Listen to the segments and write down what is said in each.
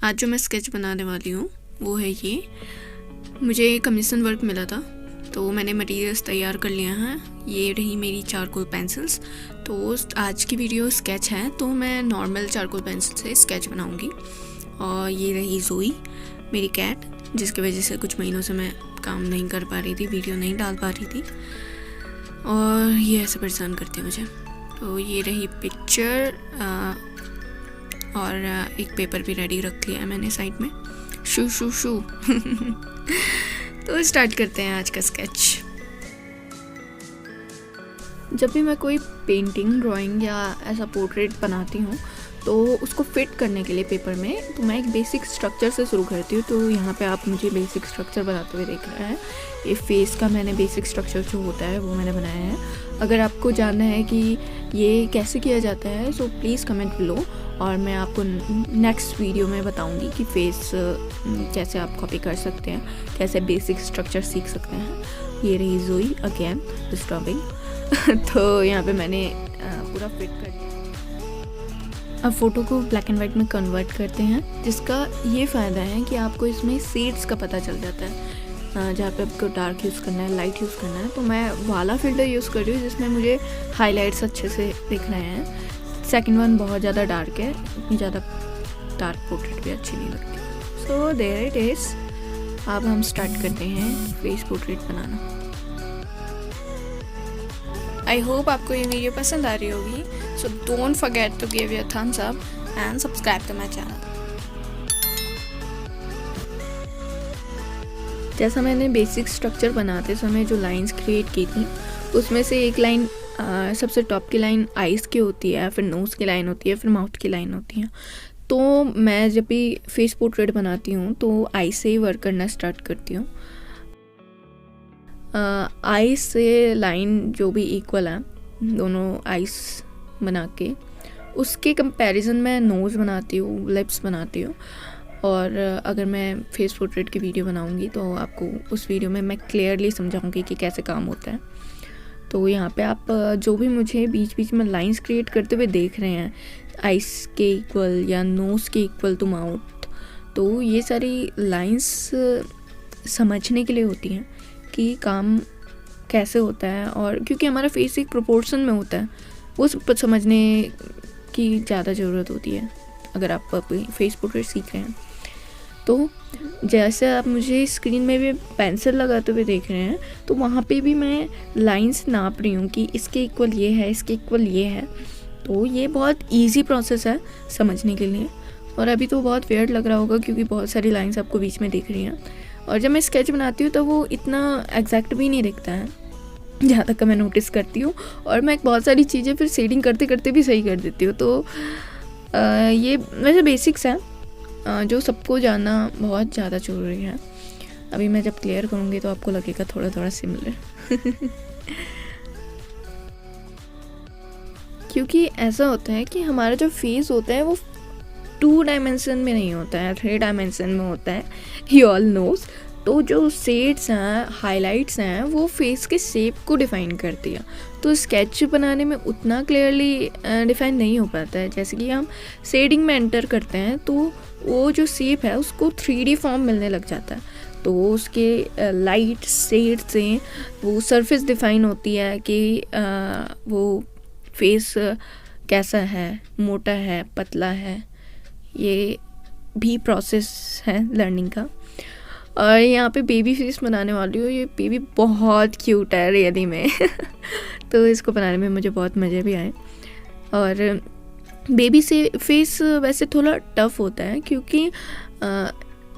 आज जो मैं स्केच बनाने वाली हूँ वो है ये। मुझे कमीशन वर्क मिला था तो मैंने मटेरियल्स तैयार कर लिया हैं। ये रही मेरी चारकोल पेंसिल्स। तो आज की वीडियो स्केच है तो मैं नॉर्मल चारकोल पेंसिल से स्केच बनाऊंगी। और ये रही जोई, मेरी कैट, जिसकी वजह से कुछ महीनों से मैं काम नहीं कर पा रही थी, वीडियो नहीं डाल पा रही थी और ये ऐसे परेशान करती है मुझे। तो ये रही पिक्चर और एक पेपर भी रेडी रख लिया है मैंने साइड में। शू शू शू तो स्टार्ट करते हैं आज का स्केच। जब भी मैं कोई पेंटिंग, ड्राइंग या ऐसा पोर्ट्रेट बनाती हूँ तो उसको फिट करने के लिए पेपर में तो मैं एक बेसिक स्ट्रक्चर से शुरू करती हूँ। तो यहाँ पे आप मुझे बेसिक स्ट्रक्चर बनाते हुए देख रहे हैं। ये फेस का मैंने बेसिक स्ट्रक्चर जो होता है वो मैंने बनाया है। अगर आपको जानना है कि ये कैसे किया जाता है सो प्लीज़ कमेंट बिलो और मैं आपको नेक्स्ट वीडियो में बताऊंगी कि फेस कैसे आप कॉपी कर सकते हैं, कैसे बेसिक स्ट्रक्चर सीख सकते हैं। ये रही जोई अगेन डिस्टर्बिंग तो यहाँ पे मैंने पूरा फिट कर दिया। अब फ़ोटो को ब्लैक एंड वाइट में कन्वर्ट करते हैं, जिसका ये फ़ायदा है कि आपको इसमें शेड्स का पता चल जाता है। जहाँ पे आपको डार्क यूज़ करना है, लाइट यूज़ करना है। तो मैं वाला फिल्टर यूज़ कर रही हूँ जिसमें मुझे हाइलाइट्स अच्छे से दिख रहे हैं। सेकंड वन बहुत ज़्यादा डार्क है, इतनी ज़्यादा डार्क पोर्ट्रेट भी अच्छी नहीं लगती। So there it is. अब हम स्टार्ट करते हैं फेस पोर्ट्रेट बनाना। आई होप आपको ये वीडियो पसंद आ रही होगी। So don't forget to give your thumbs up and subscribe to my channel. जैसा मैंने बेसिक स्ट्रक्चर बनाते समय जो लाइंस क्रिएट की थी उसमें से एक लाइन सबसे टॉप की लाइन आइज़ की होती है, फिर नोज़ की लाइन होती है, फिर माउथ की लाइन होती है। तो मैं जब भी फेस पोर्ट्रेट बनाती हूँ तो आई से ही वर्क करना स्टार्ट करती हूँ। आइज़ से लाइन जो भी इक्वल है, दोनों आइज़ बना के उसके कंपैरिजन में नोज़ बनाती हूँ, लिप्स बनाती हूँ। और अगर मैं फेस पोर्ट्रेट की वीडियो बनाऊँगी तो आपको उस वीडियो में मैं क्लियरली समझाऊँगी कि कैसे काम होता है। तो यहाँ पे आप जो भी मुझे बीच बीच में लाइंस क्रिएट करते हुए देख रहे हैं, आइज़ के इक्वल या नोज़ के इक्वल टू माउथ, तो ये सारी लाइंस समझने के लिए होती हैं कि काम कैसे होता है। और क्योंकि हमारा फेस एक प्रोपोर्शन में होता है, वो सब समझने की ज़्यादा ज़रूरत होती है अगर आप फेस पोर्ट्रेट सीख रहे हैं। तो जैसे आप मुझे स्क्रीन में भी पेंसिल लगाते हुए देख रहे हैं तो वहाँ पे भी मैं लाइंस नाप रही हूँ कि इसके इक्वल ये है, इसके इक्वल ये है। तो ये बहुत इजी प्रोसेस है समझने के लिए। और अभी तो बहुत वियर्ड लग रहा होगा क्योंकि बहुत सारी लाइंस आपको बीच में दिख रही हैं। और जब मैं स्केच बनाती हूँ तो वो इतना एग्जैक्ट भी नहीं दिखता है, जहाँ तक मैं नोटिस करती हूँ। और मैं बहुत सारी चीज़ें फिर शेडिंग करते करते भी सही कर देती हूँ। तो ये वैसे बेसिक्स हैं जो सबको जानना बहुत ज़्यादा ज़रूरी है। अभी मैं जब क्लियर करूँगी तो आपको लगेगा थोड़ा थोड़ा सिमिलर क्योंकि ऐसा होता है कि हमारा जो फेस होता है वो 2 डायमेंशन में नहीं होता है, 3 डायमेंशन में होता है, यू ऑल नोज। तो जो शेड्स हैं, हाइलाइट्स हैं, वो फेस के शेप को डिफ़ाइन करती है। तो स्केच बनाने में उतना क्लियरली डिफ़ाइन नहीं हो पाता है। जैसे कि हम शेडिंग में एंटर करते हैं तो वो जो शेप है उसको 3D फॉर्म मिलने लग जाता है। तो उसके लाइट शेड से वो सरफेस डिफ़ाइन होती है कि वो फेस कैसा है, मोटा है, पतला है। ये भी प्रोसेस है लर्निंग का। और यहाँ पे बेबी फेस बनाने वाली हूँ। ये बेबी बहुत क्यूट है रियली में तो इसको बनाने में मुझे बहुत मज़े भी आए। और बेबी से फेस वैसे थोड़ा टफ होता है क्योंकि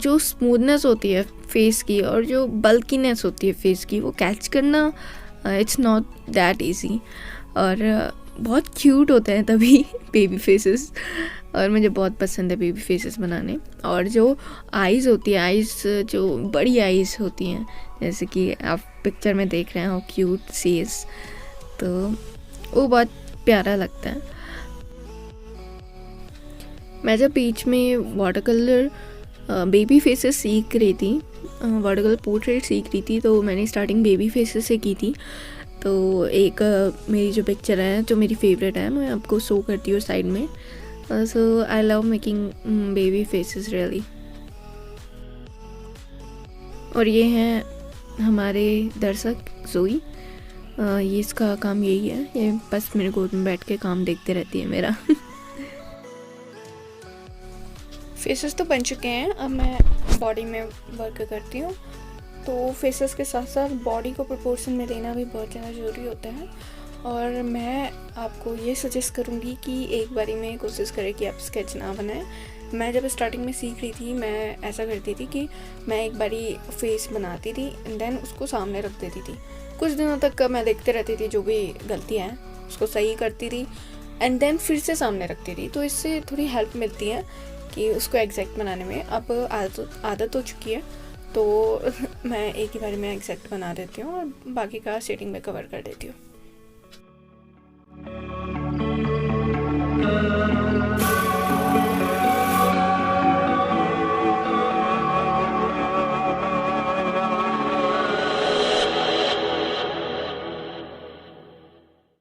जो स्मूथनेस होती है फेस की और जो बल्कीनेस होती है फेस की वो कैच करना इट्स नॉट दैट इजी। और बहुत क्यूट होते हैं तभी बेबी फेसेस, और मुझे बहुत पसंद है बेबी फेसेस बनाने। और जो आइज़ होती है, आइज़ जो बड़ी आइज़ होती हैं, जैसे कि आप पिक्चर में देख रहे हैं हाउ क्यूट सी इज़, तो वो बहुत प्यारा लगता है। मैं जब बीच में वाटर कलर बेबी फेसेस सीख रही थी, वाटर कलर पोर्ट्रेट सीख रही थी, तो मैंने स्टार्टिंग बेबी फेसेस से की थी। तो एक मेरी जो पिक्चर है जो मेरी फेवरेट है, मैं आपको शो करती हूँ साइड में। So I love making baby faces really. और ये हैं हमारे दर्शक जोई। ये इसका काम यही है, ये बस मेरे गोद में बैठ के काम देखते रहती है मेरा। फेसेस तो बन चुके हैं, अब मैं बॉडी में वर्क करती हूँ। तो फेसेस के साथ साथ बॉडी को प्रोपोर्शन में देना भी बहुत ज़्यादा ज़रूरी होता है। और मैं आपको ये सजेस्ट करूँगी कि एक बारी में कोशिश करें कि आप स्केच ना बनाएं। मैं जब स्टार्टिंग में सीख रही थी, मैं ऐसा करती थी कि मैं एक बारी फेस बनाती थी एंड देन उसको सामने रख देती थी। कुछ दिनों तक मैं देखते रहती थी, जो भी गलतियाँ हैं उसको सही करती थी एंड देन फिर से सामने रखती थी। तो इससे थोड़ी हेल्प मिलती है कि उसको एग्जैक्ट बनाने में। अब आदत हो चुकी है, तो मैं एक ही बार में एग्जैक्ट बना देती हूँ और बाकी का शेडिंग में कवर कर देती हूँ।